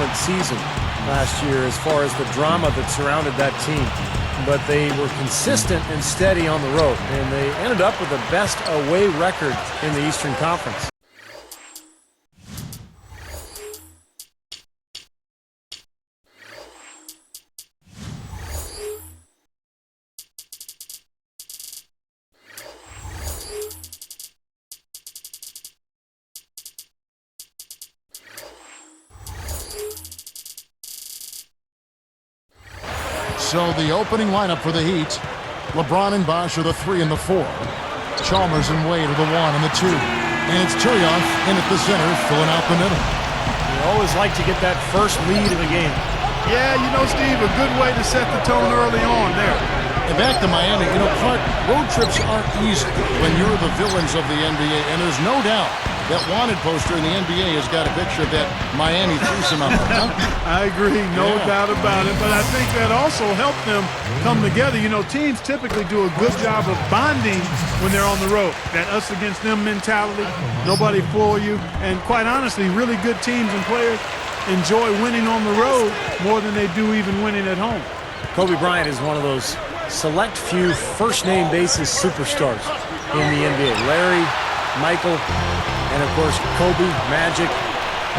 turbulent season last year as far as the drama that surrounded that team. But they were consistent and steady on the road, and they ended up with the best away record in the Eastern Conference. So the opening lineup for the Heat, LeBron and Bosh are the 3 and the 4. Chalmers and Wade are the 1 and the 2. And it's Turioff in at the center, filling out the middle. You always like to get that first lead in the game. Yeah, you know, Steve, a good way to set the tone early on there. And back to Miami, you know, Clark, road trips aren't easy when you're the villains of the NBA. And there's no doubt that wanted poster in the NBA has got a picture of that Miami threesome out there. I agree, no doubt about it. But I think that also helped them come together. You know, teams typically do a good job of bonding when they're on the road. That us against them mentality, nobody for you. And quite honestly, really good teams and players enjoy winning on the road more than they do even winning at home. Kobe Bryant is one of those select few first-name basis superstars in the NBA. Larry, Michael, and of course Kobe, Magic.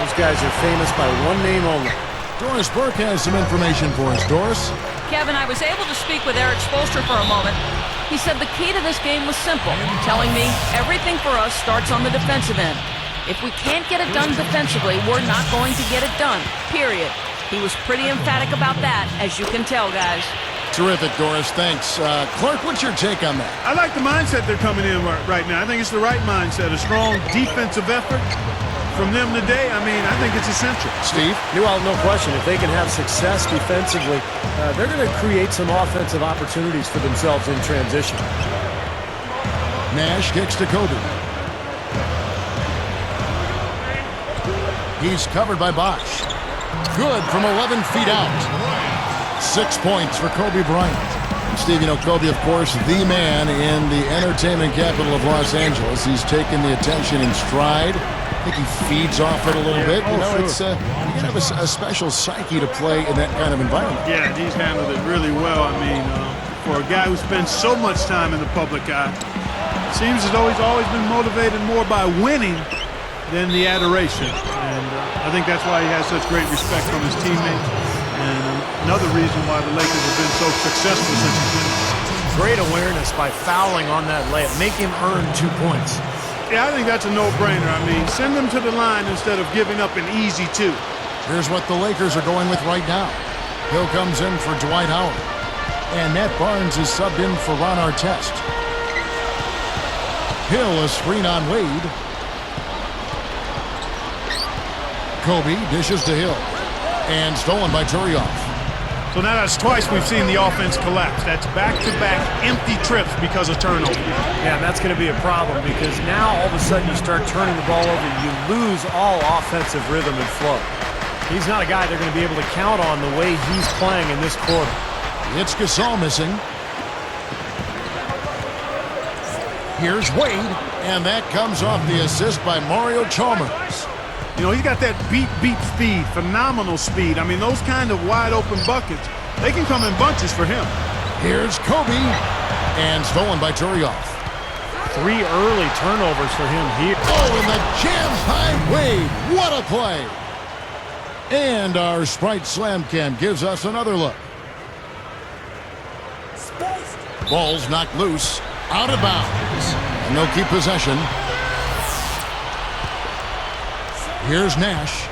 Those guys are famous by one name only. Doris Burke has some information for us. Doris? Kevin, I was able to speak with Eric Spoelstra for a moment. He said the key to this game was simple, telling me everything for us starts on the defensive end. If we can't get it done defensively, we're not going to get it done, period. He was pretty emphatic about that, as you can tell, guys. Terrific, Doris. Thanks. Clark, what's your take on that? I like the mindset they're coming in right now. I think it's the right mindset. A strong defensive effort from them today. I mean, I think it's essential. Steve? Well, no question. If they can have success defensively, they're going to create some offensive opportunities for themselves in transition. Nash kicks to Kobe. He's covered by Bosh. Good from 11 feet out. 6 points for Kobe Bryant. Steve, you know, Kobe, of course, the man in the entertainment capital of Los Angeles. He's taken the attention in stride. I think he feeds off it a little bit. You know, it's you have a special psyche to play in that kind of environment. Yeah, he's handled it really well. I mean, for a guy who spends so much time in the public eye, it seems as though he's always been motivated more by winning than the adoration. And I think that's why he has such great respect from his teammates. And another reason why the Lakers have been so successful since he's been. Great awareness by fouling on that layup. Make him earn 2 points. Yeah, I think that's a no-brainer. I mean, send them to the line instead of giving up an easy 2. Here's what the Lakers are going with right now. Hill comes in for Dwight Howard. And Matt Barnes is subbed in for Ron Artest. Hill, a screen on Wade. Kobe dishes to Hill. And stolen by Turioff. So now that's twice we've seen the offense collapse. That's back-to-back empty trips because of turnovers. Yeah, and that's going to be a problem because now all of a sudden you start turning the ball over, you lose all offensive rhythm and flow. He's not a guy they're going to be able to count on the way he's playing in this quarter. It's Gasol missing. Here's Wade, and that comes off the assist by Mario Chalmers. You know, he's got that beat speed, phenomenal speed. I mean, those kind of wide-open buckets, they can come in bunches for him. Here's Kobe, and stolen by Turioff. 3 early turnovers for him here. Oh, and the jam by Wade. What a play. And our Sprite Slam Cam gives us another look. Ball's knocked loose, out of bounds, and they'll keep possession. Here's Nash.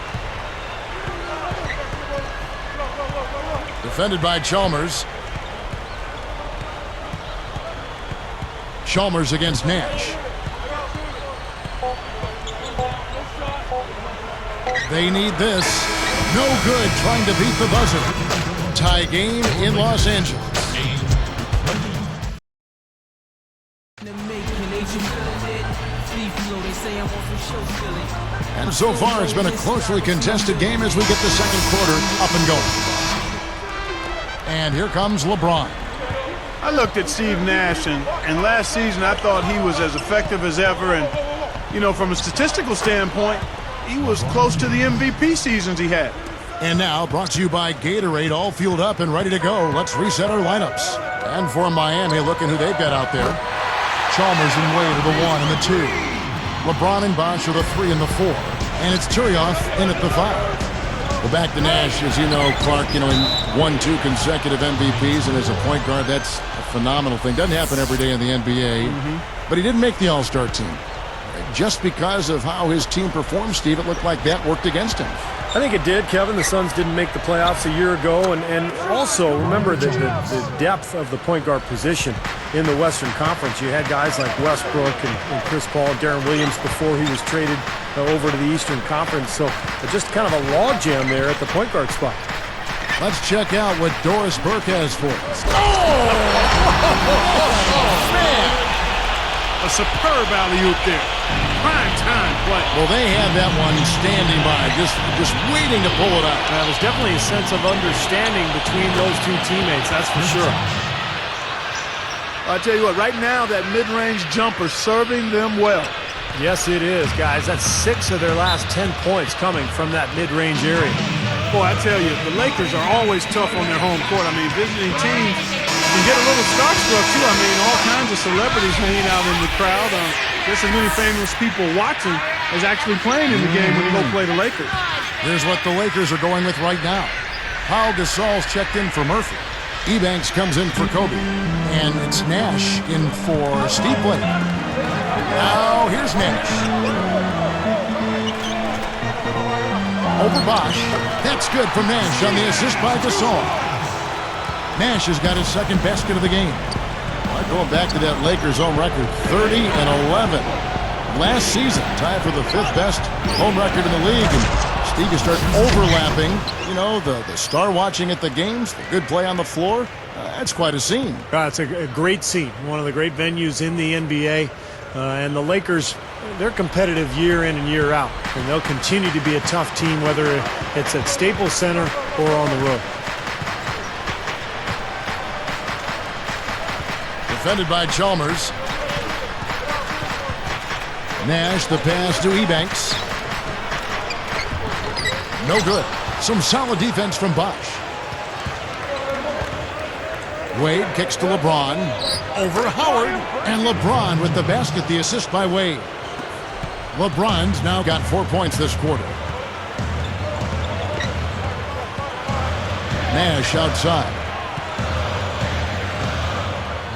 Defended by Chalmers. Chalmers against Nash. They need this. No good trying to beat the buzzer. Tie game in Los Angeles. And so far, it's been a closely contested game as we get the second quarter up and going. And here comes LeBron. I looked at Steve Nash, and last season I thought he was as effective as ever. And, you know, from a statistical standpoint, he was close to the MVP seasons he had. And now, brought to you by Gatorade, all fueled up and ready to go. Let's reset our lineups. And for Miami, looking who they've got out there. Chalmers and Wade are the 1 and the 2. LeBron and Bosh are the 3 and the 4. And it's Turioff in at the 5. Well, back to Nash, as you know, Clark, in won 2 consecutive MVPs, and as a point guard, that's a phenomenal thing. Doesn't happen every day in the NBA, but he didn't make the All-Star team. Just because of how his team performed, Steve, it looked like that worked against him. I think it did, Kevin. The Suns didn't make the playoffs a year ago, and also remember the depth of the point guard position in the Western Conference. You had guys like Westbrook and Chris Paul and Darren Williams before he was traded over to the Eastern Conference. So just kind of a logjam there at the point guard spot. Let's check out what Doris Burke has for us. Man! A superb alley-oop there. Prime time play. Well, they had that one standing by, just waiting to pull it out. There's definitely a sense of understanding between those two teammates, that's for sure. I'll tell you what, right now, that mid-range jumper serving them well. Yes, it is, guys. That's 6 of their last 10 points coming from that mid-range area. Boy, I tell you, the Lakers are always tough on their home court. I mean, visiting teams can get a little starstruck, too. I mean, all kinds of celebrities hanging out in the crowd. Just as many famous people watching as actually playing in the game when you go play the Lakers. Here's what the Lakers are going with right now. Paul Gasol's checked in for Murphy. Ebanks comes in for Kobe. And it's Nash in for Steve Blake. Now, here's Nash. Over Bosh. That's good from Nash on the assist by Gasol. Nash has got his second basket of the game. Going back to that Lakers home record, 30 and 11. Last season, tied for the 5th best home record in the league. And Steve, you start overlapping, the star watching at the games, the good play on the floor. That's quite a scene. It's a great scene, one of the great venues in the NBA. And the Lakers, they're competitive year in and year out. And they'll continue to be a tough team, whether it's at Staples Center or on the road. Defended by Chalmers. Nash, the pass to Ebanks. No good. Some solid defense from Bosh. Wade kicks to LeBron. Over Howard. And LeBron with the basket, the assist by Wade. LeBron's now got 4 points this quarter. Nash outside.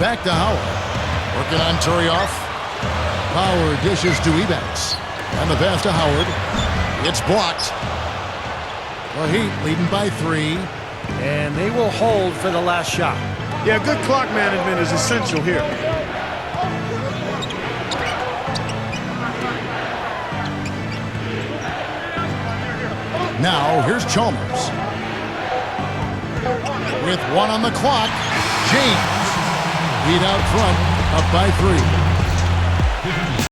Back to Howard. Working on Turioff. Howard dishes to Ebanks. And the pass to Howard. It's blocked. The Heat leading by 3. And they will hold for the last shot. Yeah, good clock management is essential here. Now, here's Chalmers. With 1 on the clock, James. Heat out front, up by 3.